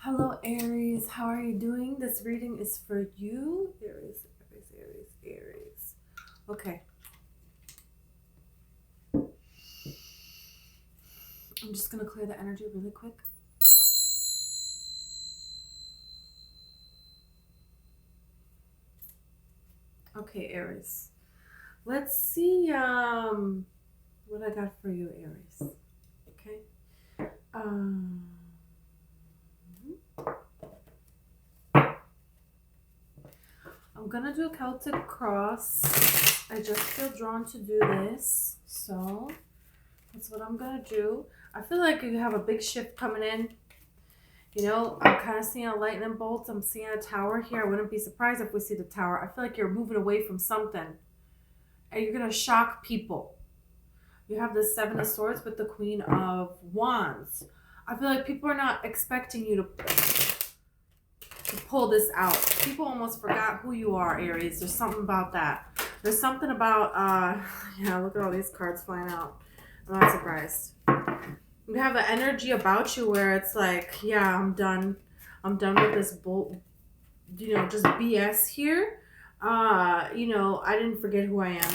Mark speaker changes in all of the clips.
Speaker 1: Hello, Aries. How are you doing? This reading is for you. Aries. Okay. I'm just going to clear the energy really quick. Okay, Aries. Let's see what I got for you, Aries. Okay. Um I'm gonna do a Celtic cross. I just feel drawn to do this, so that's what I'm gonna do. I feel like you have a big shift coming in. You know, I'm kind of seeing a lightning bolt. I'm seeing a tower here. I wouldn't be surprised if we see the tower. I feel like you're moving away from something, and you're gonna shock people. You have the Seven of Swords with the Queen of Wands. I feel like people are not expecting you to pull this out. People almost forgot who you are, Aries. There's something about that. There's something about, yeah, look at all these cards flying out. I'm not surprised. You have an energy about you where it's like, yeah, I'm done. I'm done with this just BS here. I didn't forget who I am.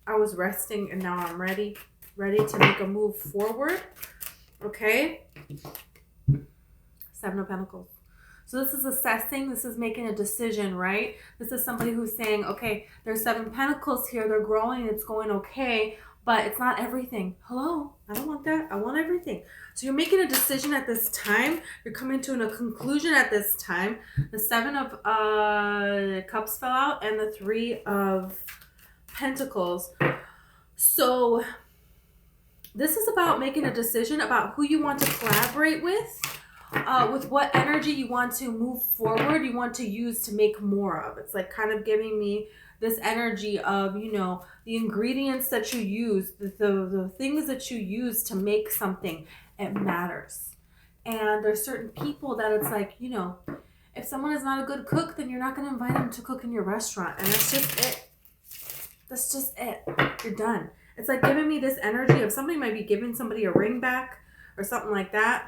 Speaker 1: I was resting and now I'm ready to make a move forward. Okay. Seven of Pentacles. So this is assessing, this is making a decision, right? This is somebody who's saying, okay, there's Seven Pentacles here, they're growing, it's going okay, but it's not everything. Hello, I don't want that. I want everything. So you're making a decision at this time. You're coming to a conclusion at this time. The Seven of Cups fell out and the Three of Pentacles. So this is about making a decision about who you want to collaborate with what energy you want to move forward, you want to use to make more of. It's like kind of giving me this energy of, the ingredients that you use, the things that you use to make something, it matters. And there's certain people that it's like, if someone is not a good cook, then you're not going to invite them to cook in your restaurant. And that's just it. That's just it. You're done. It's like giving me this energy of somebody might be giving somebody a ring back or something like that.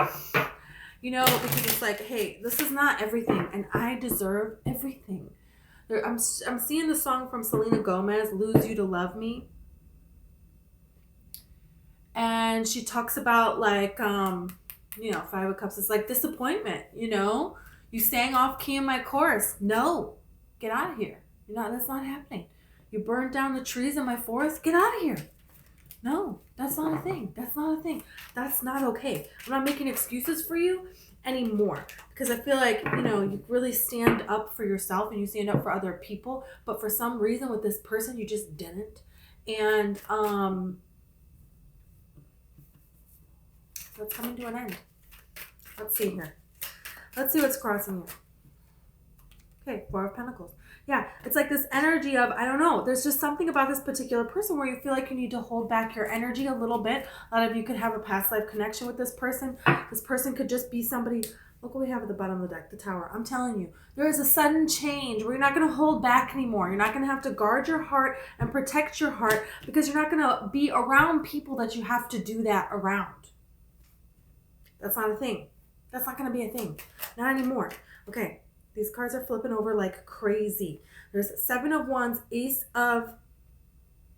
Speaker 1: Because it's like, hey, this is not everything, and I deserve everything. I'm seeing the song from Selena Gomez, "Lose You to Love Me," and she talks about like, Five of Cups is like disappointment. You sang off key in my chorus. No, get out of here. That's not happening. You burned down the trees in my forest. Get out of here. No, that's not a thing. That's not a thing. That's not okay. I'm not making excuses for you anymore because I feel like, you really stand up for yourself and you stand up for other people. But for some reason with this person, you just didn't. And that's coming to an end. Let's see here. Let's see what's crossing you. Okay, Four of Pentacles. Yeah, it's like this energy of, I don't know, there's just something about this particular person where you feel like you need to hold back your energy a little bit. A lot of you could have a past life connection with this person. This person could just be somebody. Look what we have at the bottom of the deck, the Tower. I'm telling you, there is a sudden change where you're not going to hold back anymore. You're not going to have to guard your heart and protect your heart because you're not going to be around people that you have to do that around. That's not a thing. That's not going to be a thing. Not anymore. Okay. These cards are flipping over like crazy. There's Seven of Wands, Ace of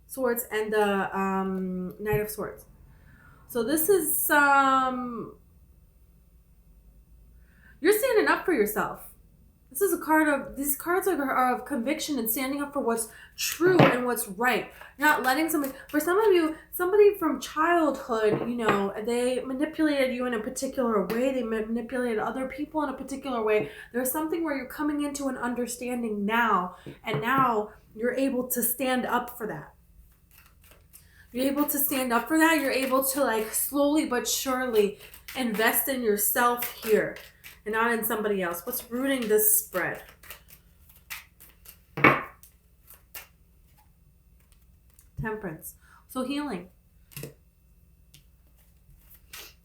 Speaker 1: Swords, and the Knight of Swords. So this is you're standing up for yourself. This is a card of, these cards are of conviction and standing up for what's true and what's right. You're not letting somebody, for some of you, somebody from childhood, they manipulated you in a particular way. They manipulated other people in a particular way. There's something where you're coming into an understanding now, and now you're able to stand up for that. You're able to stand up for that. You're able to like slowly but surely invest in yourself here and not in somebody else. What's rooting this spread? Temperance. So healing.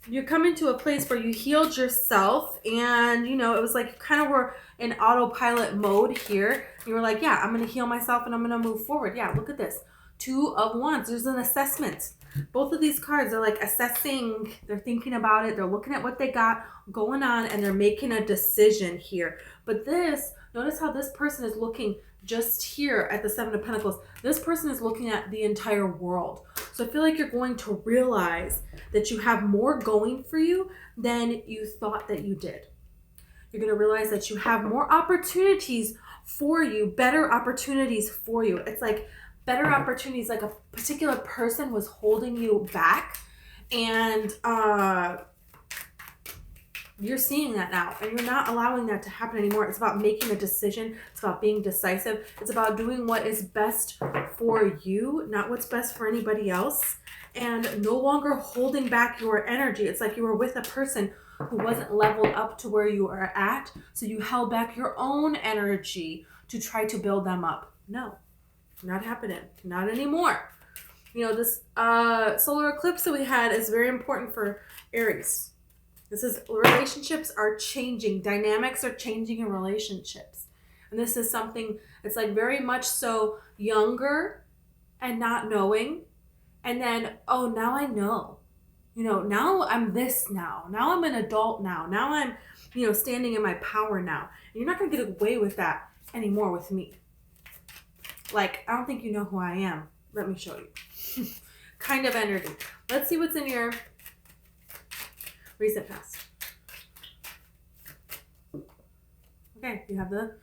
Speaker 1: You're coming to a place where you healed yourself and, it was like you kind of were in autopilot mode here. You were like, yeah, I'm going to heal myself and I'm going to move forward. Yeah, look at this. Two of Wands. There's an assessment. Both of these cards are like assessing. They're thinking about it. They're looking at what they got going on, and they're making a decision here. But this, notice how this person is looking just here at the Seven of Pentacles. This person is looking at the entire world. So I feel like you're going to realize that you have more going for you than you thought that you did. You're going to realize that you have more opportunities for you, better opportunities for you. It's like better opportunities, like a particular person was holding you back, and you're seeing that now, and you're not allowing that to happen anymore. It's about making a decision. It's about being decisive. It's about doing what is best for you, not what's best for anybody else, and no longer holding back your energy. It's like you were with a person who wasn't leveled up to where you are at, so you held back your own energy to try to build them up. No, not happening. Not anymore. You know, this solar eclipse that we had is very important for Aries. This is, relationships are changing. Dynamics are changing in relationships. And this is something that's like very much so younger and not knowing. And then, oh, now I know. You know, now I'm this now. Now I'm an adult now. Now I'm, you know, standing in my power now. And you're not going to get away with that anymore with me. Like, I don't think you know who I am. Let me show you. Kind of energy. Let's see what's in your recent past. Okay, you have the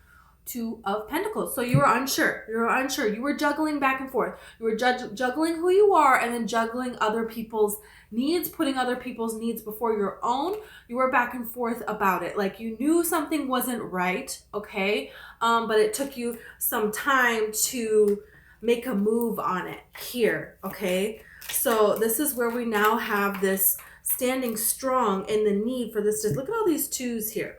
Speaker 1: Two of Pentacles. So you were unsure. You were unsure. You were juggling back and forth. You were juggling who you are and then juggling other people's needs, putting other people's needs before your own. You were back and forth about it. Like you knew something wasn't right, okay? But it took you some time to make a move on it here, okay? So this is where we now have this standing strong in the need for this. Look at all these twos here.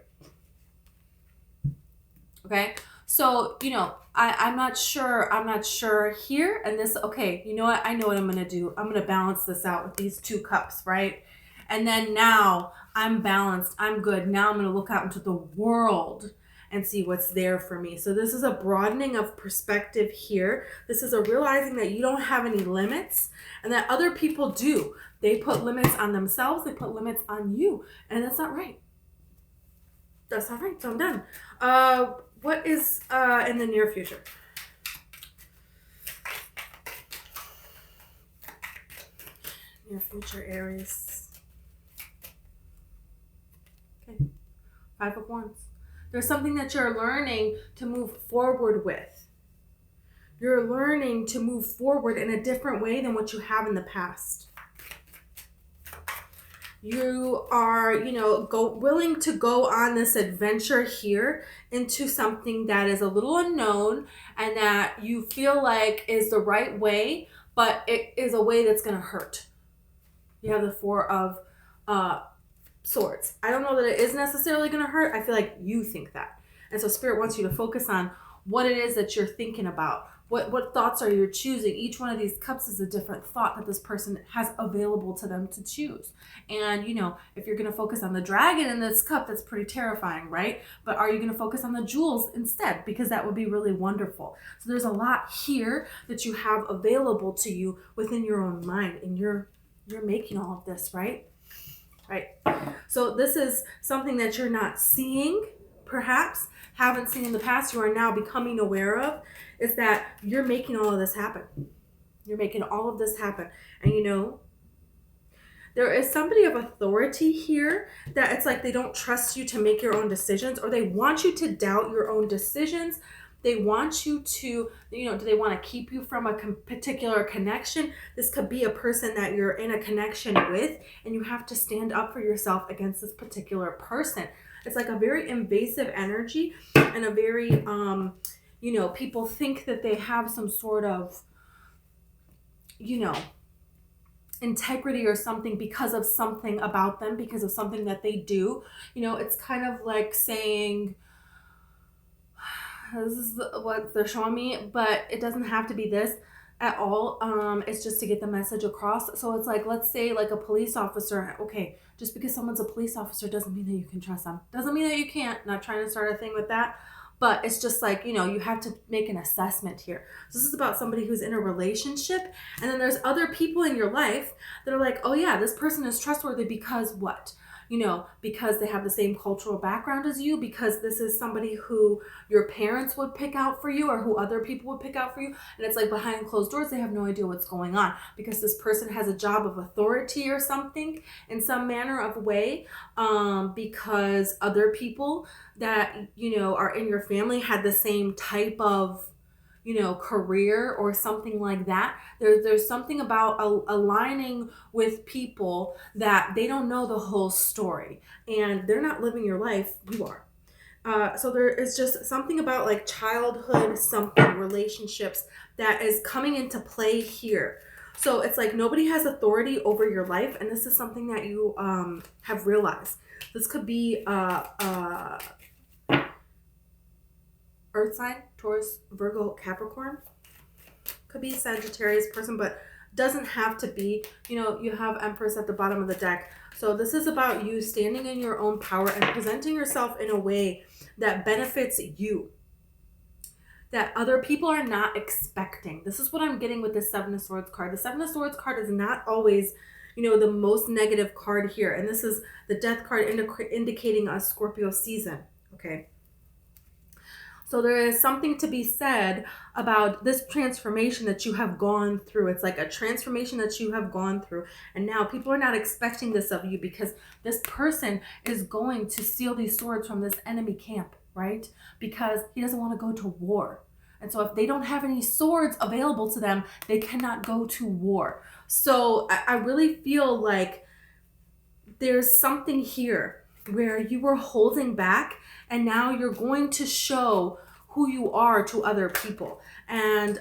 Speaker 1: Okay, so, you know, I'm not sure here, and this, okay, you know what, I know what I'm going to do. I'm going to balance this out with these two cups, right? And then now I'm balanced, I'm good. Now I'm going to look out into the world and see what's there for me. So this is a broadening of perspective here. This is a realizing that you don't have any limits and that other people do. They put limits on themselves, they put limits on you, and that's not right. That's not right, so I'm done. What is in the near future? Near future, Aries. Okay. Five of Wands. There's something that you're learning to move forward with. You're learning to move forward in a different way than what you have in the past. You are, you know, willing to go on this adventure here into something that is a little unknown and that you feel like is the right way, but it is a way that's going to hurt. You have the Four of Swords. I don't know that it is necessarily going to hurt. I feel like you think that. And so Spirit wants you to focus on what it is that you're thinking about. What thoughts are you choosing? Each one of these cups is a different thought that this person has available to them to choose. And, you know, if you're going to focus on the dragon in this cup, that's pretty terrifying, right? But are you going to focus on the jewels instead? Because that would be really wonderful. So there's a lot here that you have available to you within your own mind. And you're making all of this, right? Right. So this is something that you're not seeing, perhaps, haven't seen in the past, you are now becoming aware of, is that you're making all of this happen. You're making all of this happen. And you know, there is somebody of authority here that it's like they don't trust you to make your own decisions, or they want you to doubt your own decisions. They want you to, you know, do they want to keep you from a particular connection? This could be a person that you're in a connection with, and you have to stand up for yourself against this particular person. It's like a very invasive energy and a very, you know, people think that they have some sort of, you know, integrity or something because of something about them, because of something that they do. You know, it's kind of like saying, this is what they're showing me, but it doesn't have to be this at all. It's just to get the message across. So it's like, let's say like a police officer. Okay, just because someone's a police officer doesn't mean that you can trust them. Doesn't mean that you can't. Not trying to start a thing with that. But it's just like, you know, you have to make an assessment here. So this is about somebody who's in a relationship, and then there's other people in your life that are like, oh yeah, this person is trustworthy because what? You know, because they have the same cultural background as you, because this is somebody who your parents would pick out for you or who other people would pick out for you. And it's like behind closed doors, they have no idea what's going on because this person has a job of authority or something in some manner of way, because other people that, you know, are in your family had the same type of, you know, career or something like that. There's something about aligning with people that they don't know the whole story and they're not living your life, you are. So there is just something about like childhood, something, relationships that is coming into play here. So it's like nobody has authority over your life, and this is something that you have realized. This could be Earth sign, Taurus, Virgo, Capricorn. Could be Sagittarius person, but doesn't have to be. You know, you have Empress at the bottom of the deck. So this is about you standing in your own power and presenting yourself in a way that benefits you, that other people are not expecting. This is what I'm getting with the Seven of Swords card. The Seven of Swords card is not always, you know, the most negative card here. And this is the Death card indicating a Scorpio season, okay? So there is something to be said about this transformation that you have gone through. It's like a transformation that you have gone through. And now people are not expecting this of you because this person is going to steal these swords from this enemy camp, right? Because he doesn't want to go to war. And so if they don't have any swords available to them, they cannot go to war. So I really feel like there's something here where you were holding back and now you're going to show who you are to other people. And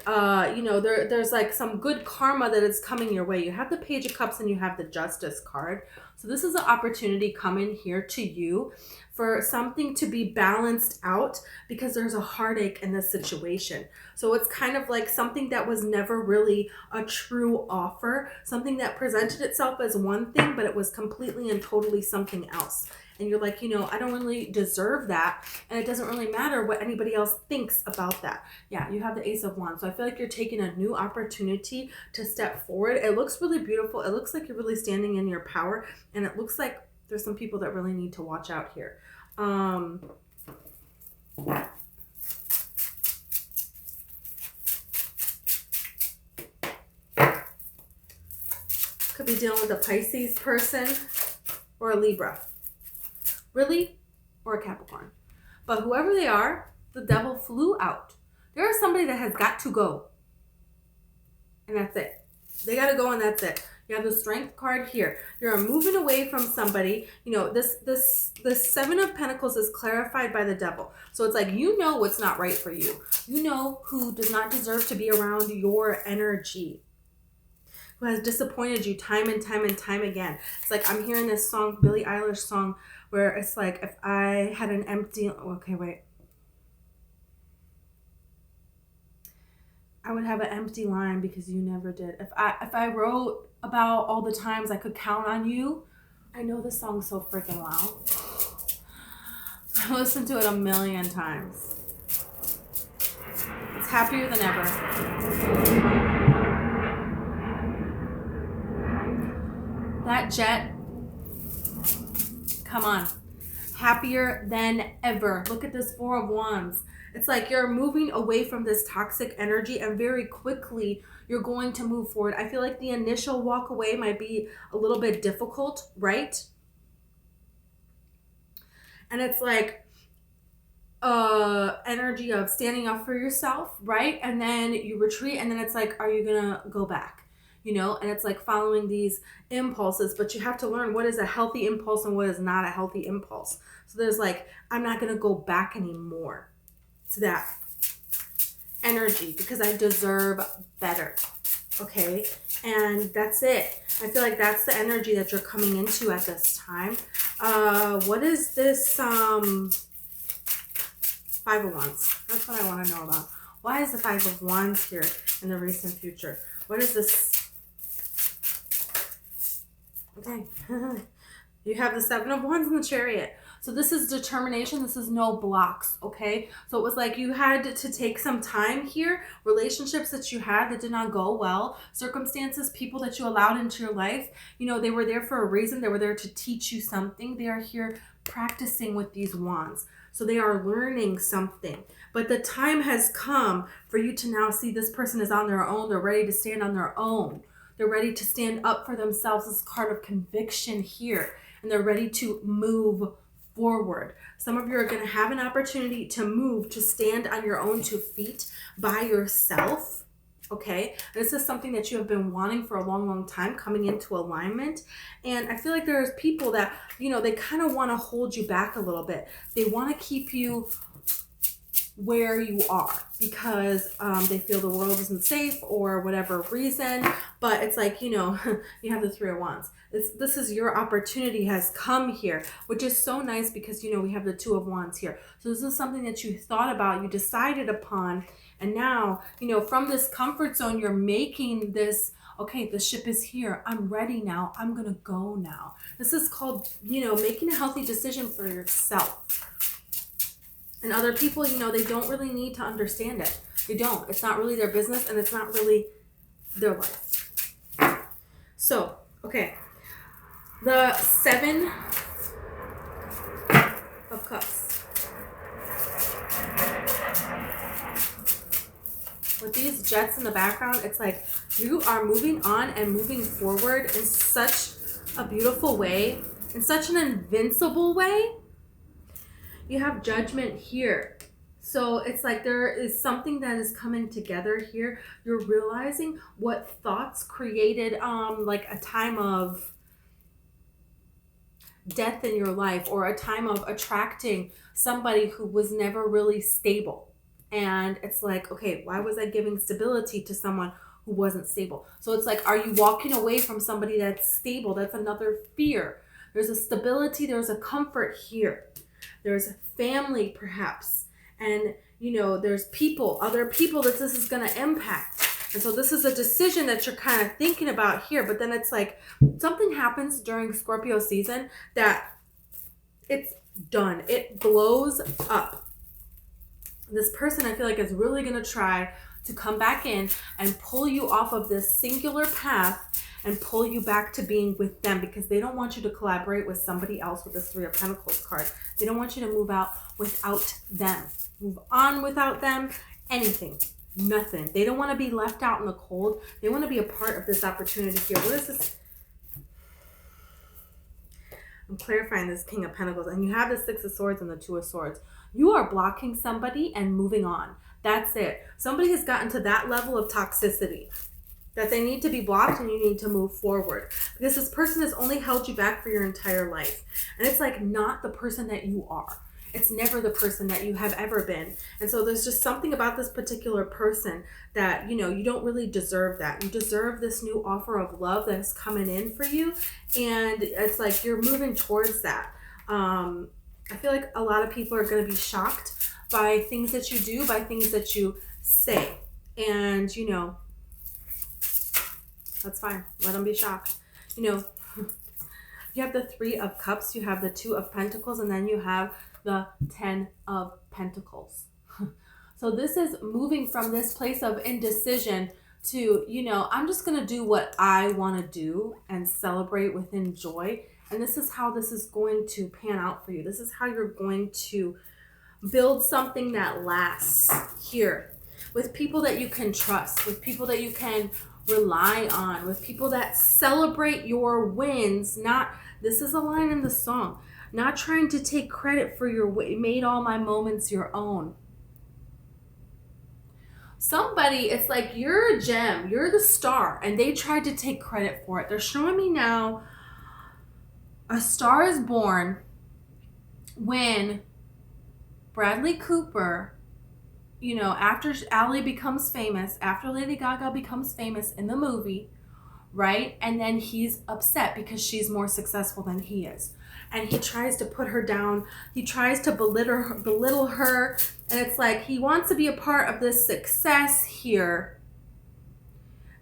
Speaker 1: you know, there's like some good karma that is coming your way. You have the Page of Cups and you have the Justice card. So this is an opportunity coming here to you for something to be balanced out because there's a heartache in this situation. So it's kind of like something that was never really a true offer, something that presented itself as one thing, but it was completely and totally something else. And you're like, you know, I don't really deserve that. And it doesn't really matter what anybody else thinks about that. Yeah, you have the Ace of Wands. So I feel like you're taking a new opportunity to step forward. It looks really beautiful. It looks like you're really standing in your power. And it looks like there's some people that really need to watch out here. Could be dealing with a Pisces person or a Libra. Really? Or a Capricorn. But whoever they are, the devil flew out. There is somebody that has got to go. And that's it. They got to go and that's it. You have the Strength card here. You're moving away from somebody. You know, this Seven of Pentacles is clarified by the devil. So it's like, you know what's not right for you. You know who does not deserve to be around your energy, who has disappointed you time and time and time again. It's like I'm hearing this song, Billie Eilish song, where it's like, if I had an empty, okay, wait. I would have an empty line because you never did. If I wrote about all the times I could count on you, I know this song so freaking well. I listened to it a million times. It's happier than ever. That jet, come on. Happier than ever. Look at this Four of Wands. It's like you're moving away from this toxic energy and very quickly you're going to move forward. I feel like the initial walk away might be a little bit difficult, right? And it's like energy of standing up for yourself, right? And then you retreat and then it's like, are you gonna go back? You know, and it's like following these impulses, but you have to learn what is a healthy impulse and what is not a healthy impulse. So there's like, I'm not going to go back anymore to that energy because I deserve better. Okay. And that's it. I feel like that's the energy that you're coming into at this time. What is this, Five of Wands? That's what I want to know about. Why is the Five of Wands here in the recent future? What is this? Okay. You have the Seven of Wands in the Chariot. So this is determination. This is no blocks, okay? So it was like you had to take some time here. Relationships that you had that did not go well. Circumstances, people that you allowed into your life. You know, they were there for a reason. They were there to teach you something. They are here practicing with these wands. So they are learning something. But the time has come for you to now see this person is on their own. They're ready to stand on their own. They're ready to stand up for themselves. This card of conviction here. And they're ready to move forward. Some of you are going to have an opportunity to move, to stand on your own 2 feet by yourself. Okay, this is something that you have been wanting for a long, long time, coming into alignment. And I feel like there's people that, you know, they kind of want to hold you back a little bit. They want to keep you where you are because they feel the world isn't safe or whatever reason. But it's like, you know, you have the Three of Wands. This is your opportunity has come here, which is so nice because, you know, we have the Two of Wands here. So this is something that you thought about, you decided upon, and now, you know, from this comfort zone, you're making this, okay, the ship is here. I'm ready now. I'm going to go now. This is called, you know, making a healthy decision for yourself. And other people, you know, they don't really need to understand it. They don't. It's not really their business and it's not really their life. So, okay. The Seven of Cups. With these jets in the background, it's like you are moving on and moving forward in such a beautiful way, in such an invincible way. You have Judgment here. So it's like there is something that is coming together here. You're realizing what thoughts created like a time of death in your life, or a time of attracting somebody who was never really stable. And it's like, okay, why was I giving stability to someone who wasn't stable? So it's like, are you walking away from somebody that's stable? That's another fear. There's a stability, there's a comfort here. There's family perhaps. And, you know, there's people, other people that this is going to impact. And so this is a decision that you're kind of thinking about here. But then it's like something happens during Scorpio season that it's done. It blows up. This person, I feel like, is really going to try to come back in and pull you off of this singular path and pull you back to being with them, because they don't want you to collaborate with somebody else with this Three of Pentacles card. They don't want you to move out without them. Move on without them. Anything. Nothing. They don't want to be left out in the cold. They want to be a part of this opportunity here. What is this? I'm clarifying this King of Pentacles. And you have the Six of Swords and the Two of Swords. You are blocking somebody and moving on. That's it. Somebody has gotten to that level of toxicity that they need to be blocked and you need to move forward. Because this person has only held you back for your entire life. And it's like not the person that you are. It's never the person that you have ever been. And so there's just something about this particular person that, you know, you don't really deserve that. You deserve this new offer of love that's coming in for you. And it's like you're moving towards that. I feel like a lot of people are going to be shocked by things that you do, by things that you say. And, you know, that's fine. Let them be shocked. You know, you have the Three of Cups, you have the Two of Pentacles, and then you have the 10 of Pentacles. So this is moving from this place of indecision to, you know, I'm just going to do what I want to do and celebrate within joy. And this is how this is going to pan out for you. This is how you're going to build something that lasts here with people that you can trust, with people that you can rely on, with people that celebrate your wins. Not, this is a line in the song, not trying to take credit for your made all my moments your own. Somebody, it's like you're a gem, you're the star, and they tried to take credit for it. They're showing me now a star is born when Bradley Cooper, you know, after Ally becomes famous, after Lady Gaga becomes famous in the movie, right? And then he's upset because she's more successful than he is. And he tries to put her down. He tries to belittle her. And it's like he wants to be a part of this success here.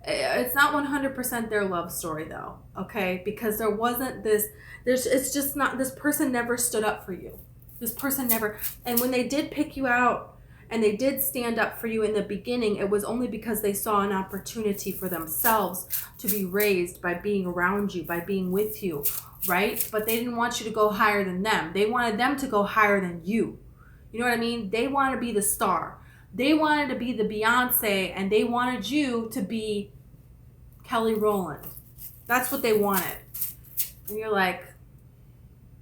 Speaker 1: It's not 100% their love story though, okay? Because there wasn't this, it's just not, this person never stood up for you. This person never, and when they did pick you out and they did stand up for you in the beginning, it was only because they saw an opportunity for themselves to be raised by being around you, by being with you, right? But they didn't want you to go higher than them. They wanted them to go higher than you. You know what I mean? They want to be the star. They wanted to be the Beyonce, and they wanted you to be Kelly Rowland. That's what they wanted. And you're like,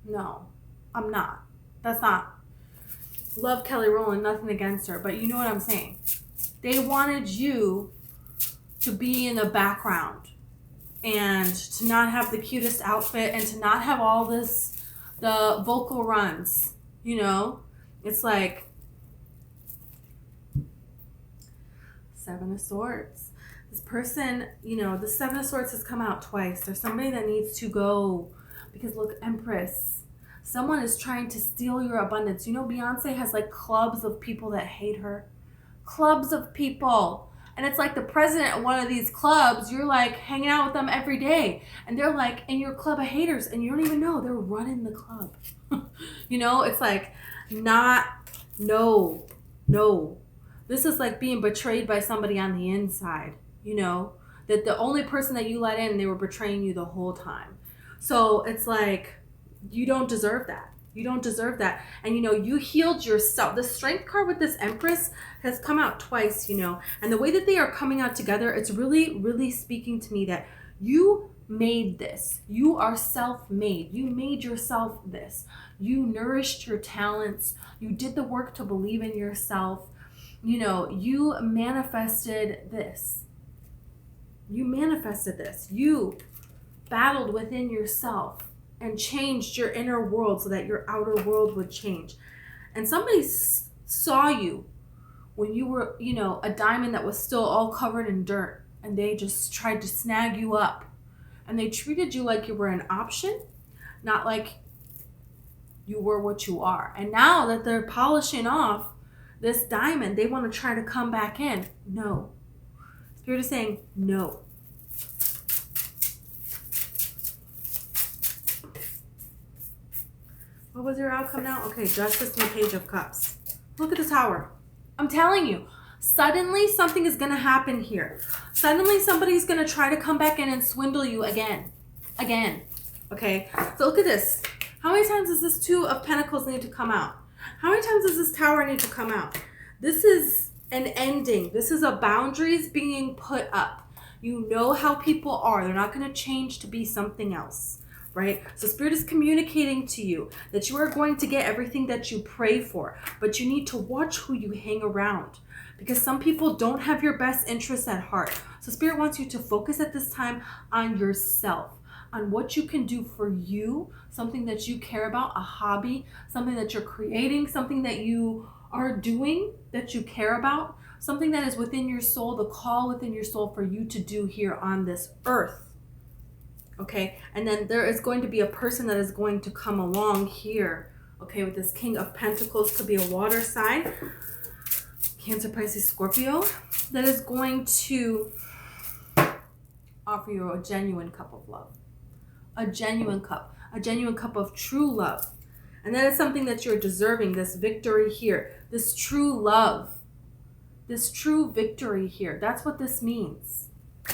Speaker 1: no, I'm not. That's not. Love Kelly Rowland, nothing against her, but you know what I'm saying. They wanted you to be in the background and to not have the cutest outfit and to not have all this, the vocal runs, you know? It's like, Seven of Swords. This person, you know, the Seven of Swords has come out twice. There's somebody that needs to go because look, Empress. Someone is trying to steal your abundance. You know, Beyonce has like clubs of people that hate her. Clubs of people. And it's like the president of one of these clubs, you're like hanging out with them every day. And they're like in your club of haters and you don't even know they're running the club. You know, it's like no. This is like being betrayed by somebody on the inside, you know, that the only person that you let in, they were betraying you the whole time. So it's like, you don't deserve that. You don't deserve that. And, you know, you healed yourself. The Strength card with this Empress has come out twice, you know, and the way that they are coming out together, it's really, really speaking to me that you made this. You are self-made. You made yourself this. You nourished your talents. You did the work to believe in yourself. You know, you manifested this. You manifested this. You battled within yourself and changed your inner world so that your outer world would change. And somebody saw you when you were, you know, a diamond that was still all covered in dirt, and they just tried to snag you up. And they treated you like you were an option, not like you were what you are. And now that they're polishing off this diamond, they want to try to come back in. No. Spirit is saying no. What was your outcome now? Okay, Justice and the Page of Cups. Look at the Tower. I'm telling you, suddenly something is going to happen here. Suddenly somebody's going to try to come back in and swindle you again. Okay, so look at this. How many times does this Two of Pentacles need to come out? How many times does this Tower need to come out? This is an ending. This is a boundaries being put up. You know how people are. They're not going to change to be something else, right? So Spirit is communicating to you that you are going to get everything that you pray for, but you need to watch who you hang around because some people don't have your best interests at heart. So Spirit wants you to focus at this time on yourself, on what you can do for you, something that you care about, a hobby, something that you're creating, something that you are doing that you care about, something that is within your soul, the call within your soul for you to do here on this earth. Okay, and then there is going to be a person that is going to come along here, okay, with this King of Pentacles, could be a water sign, Cancer, Pisces, Scorpio, that is going to offer you a genuine cup of love. A genuine cup of true love. And that is something that you're deserving, this victory here, this true love, this true victory here. That's what this means.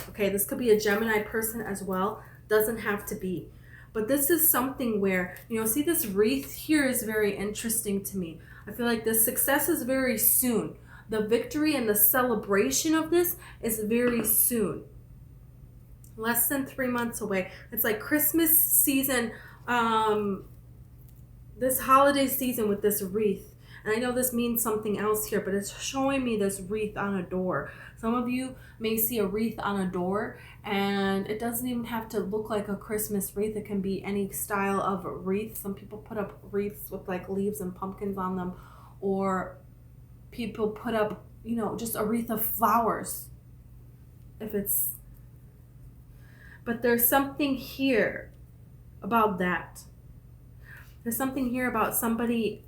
Speaker 1: Okay, this could be a Gemini person as well. Doesn't have to be. But this is something where, you know, see this wreath here is very interesting to me. I feel like the success is very soon. The victory and the celebration of this is very soon. Less than 3 months away. It's like Christmas season, this holiday season with this wreath. And I know this means something else here, but it's showing me this wreath on a door. Some of you may see a wreath on a door, and it doesn't even have to look like a Christmas wreath. It can be any style of wreath. Some people put up wreaths with like leaves and pumpkins on them, or people put up, you know, just a wreath of flowers. But there's something here about that. There's something here about somebody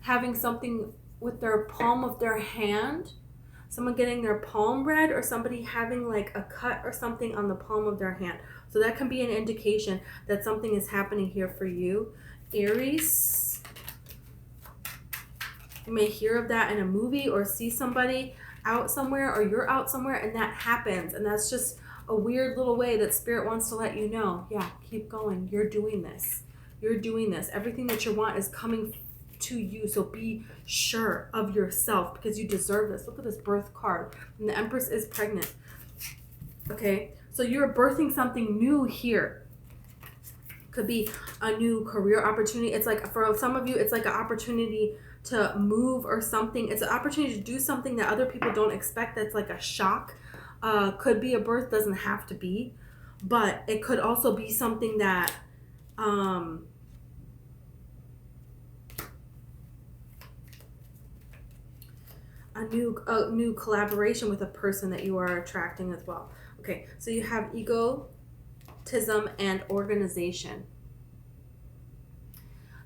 Speaker 1: having something with their palm of their hand someone getting their palm read, or somebody having like a cut or something on the palm of their hand. So that can be an indication that something is happening here for you. Aries, you may hear of that in a movie or see somebody out somewhere, or you're out somewhere and that happens. And that's just a weird little way that Spirit wants to let you know, yeah, keep going. You're doing this. You're doing this. Everything that you want is coming to you. So be sure of yourself, because you deserve this. Look at this birth card. And the Empress is pregnant. Okay, so you're birthing something new here. Could be a new career opportunity. It's like, for some of you, it's like an opportunity to move or something. It's an opportunity to do something that other people don't expect. That's like a shock. Could be a birth, doesn't have to be, but it could also be something that a new collaboration with a person that you are attracting as well. Okay, so you have egotism and organization.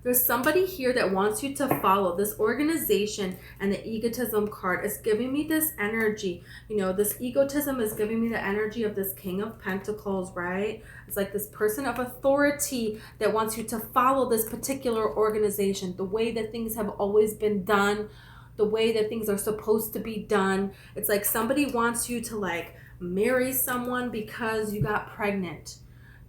Speaker 1: There's somebody here that wants you to follow this organization, and the egotism card is giving me this energy. You know, this egotism is giving me the energy of this King of Pentacles, right? It's like this person of authority that wants you to follow this particular organization, the way that things have always been done, the way that things are supposed to be done. It's like somebody wants you to like marry someone because you got pregnant,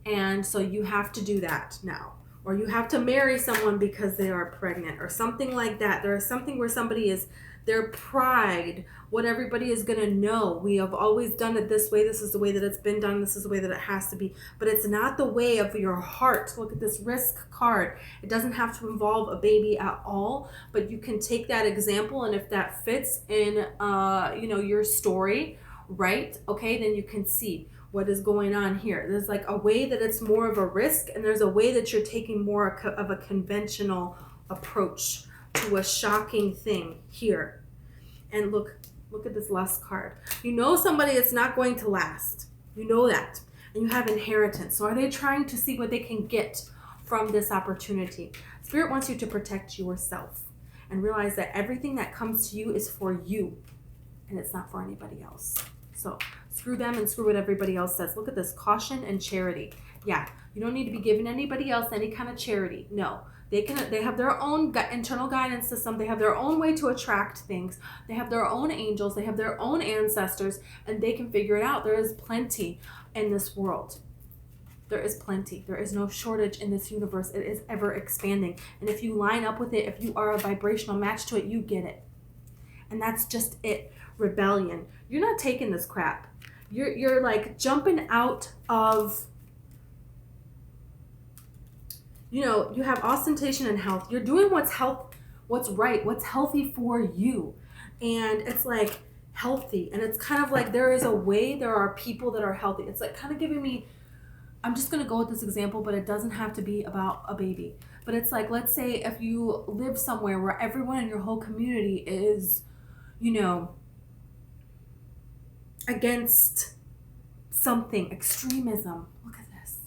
Speaker 1: and so you have to do that now. Or you have to marry someone because they are pregnant, or something like that. There is something where somebody is, their pride, what everybody is going to know. We have always done it this way. This is the way that it's been done. This is the way that it has to be. But it's not the way of your heart. Look at this Risk card. It doesn't have to involve a baby at all, but you can take that example, and if that fits in, you know, your story, right? Okay, then you can see what is going on here. There's like a way that it's more of a risk, and there's a way that you're taking more of a conventional approach to a shocking thing here. And look at this Lust card. You know somebody it's not going to last. You know that. And you have inheritance. So are they trying to see what they can get from this opportunity? Spirit wants you to protect yourself and realize that everything that comes to you is for you, and it's not for anybody else. So screw them and screw what everybody else says. Look at this, caution and charity. Yeah, you don't need to be giving anybody else any kind of charity. No, they have their own internal guidance system. They have their own way to attract things. They have their own angels. They have their own ancestors, and they can figure it out. There is plenty in this world. There is plenty. There is no shortage in this universe. It is ever expanding. And if you line up with it, if you are a vibrational match to it, you get it. And that's just it. Rebellion. You're not taking this crap. You're like jumping out of, you know, you have ostentation and health. You're doing what's right, what's healthy for you. And it's like healthy. And it's kind of like there is a way, there are people that are healthy. It's like kind of giving me, I'm just going to go with this example, but it doesn't have to be about a baby. But it's like, let's say if you live somewhere where everyone in your whole community is, you know, against something, extremism. Look at this.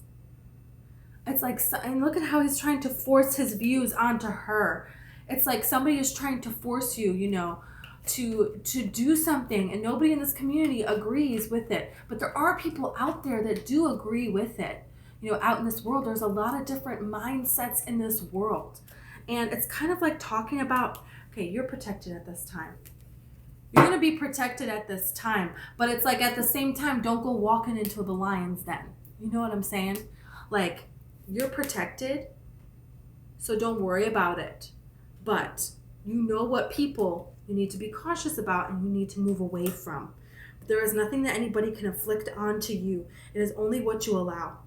Speaker 1: It's like, and look at how he's trying to force his views onto her. It's like somebody is trying to force you, you know, to do something, and nobody in this community agrees with it. But there are people out there that do agree with it. You know, out in this world, there's a lot of different mindsets in this world. And it's kind of like talking about, okay, you're protected at this time. You're going to be protected at this time. But it's like at the same time, don't go walking into the lion's den. You know what I'm saying? Like, you're protected, so don't worry about it. But you know what people you need to be cautious about and you need to move away from. There is nothing that anybody can inflict onto you. It is only what you allow.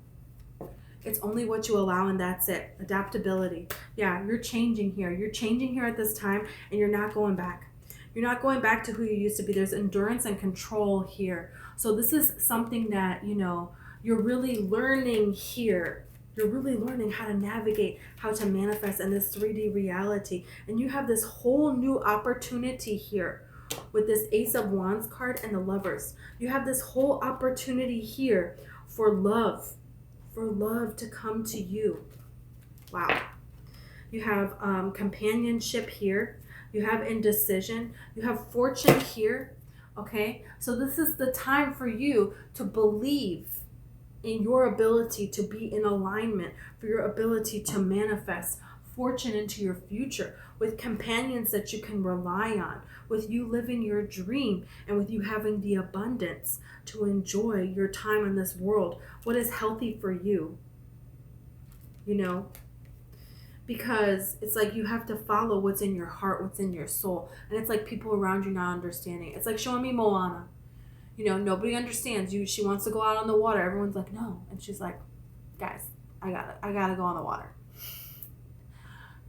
Speaker 1: It's only what you allow, and that's it. Adaptability. Yeah, you're changing here. You're changing here at this time, and you're not going back. You're not going back to who you used to be. There's endurance and control here. So this is something that, you know, you're really learning here. You're really learning how to navigate, how to manifest in this 3D reality. And you have this whole new opportunity here with this Ace of Wands card and the Lovers. You have this whole opportunity here for love to come to you. Wow. You have companionship here. You have indecision. You have fortune here. Okay, so this is the time for you to believe in your ability to be in alignment, for your ability to manifest fortune into your future with companions that you can rely on, with you living your dream, and with you having the abundance to enjoy your time in this world. What is healthy for you? You know, because it's like you have to follow what's in your heart, what's in your soul. And it's like people around you not understanding. It's like showing me Moana. You know, nobody understands you. She wants to go out on the water. Everyone's like, no. And she's like, guys, I gotta go on the water.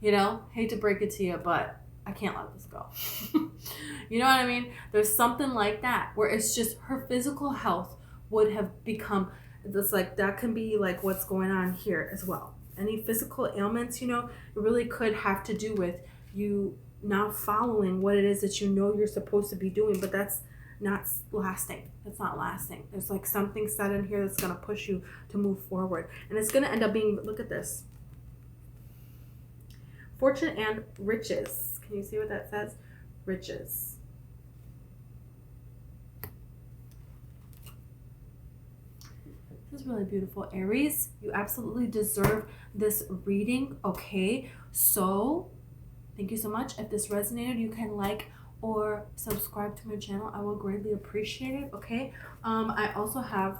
Speaker 1: You know, hate to break it to you, but I can't let this go. You know what I mean? There's something like that where it's just her physical health would have become this, like that can be like what's going on here as well. Any physical ailments, you know, it really could have to do with you not following what it is that you know you're supposed to be doing, but that's not lasting. It's not lasting. There's like something set in here that's going to push you to move forward. And it's going to end up being, look at this. Fortune and riches. Can you see what that says? Riches. This is really beautiful, Aries. You absolutely deserve this reading, okay? So, thank you so much. If this resonated, you can like or subscribe to my channel. I will greatly appreciate it, okay? I also have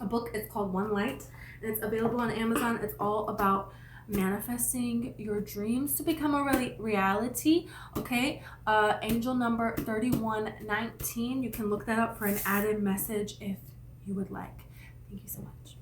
Speaker 1: a book. It's called One Light, and it's available on Amazon. It's all about manifesting your dreams to become a reality, okay? Angel number 3119. You can look that up for an added message if you would like. Thank you so much.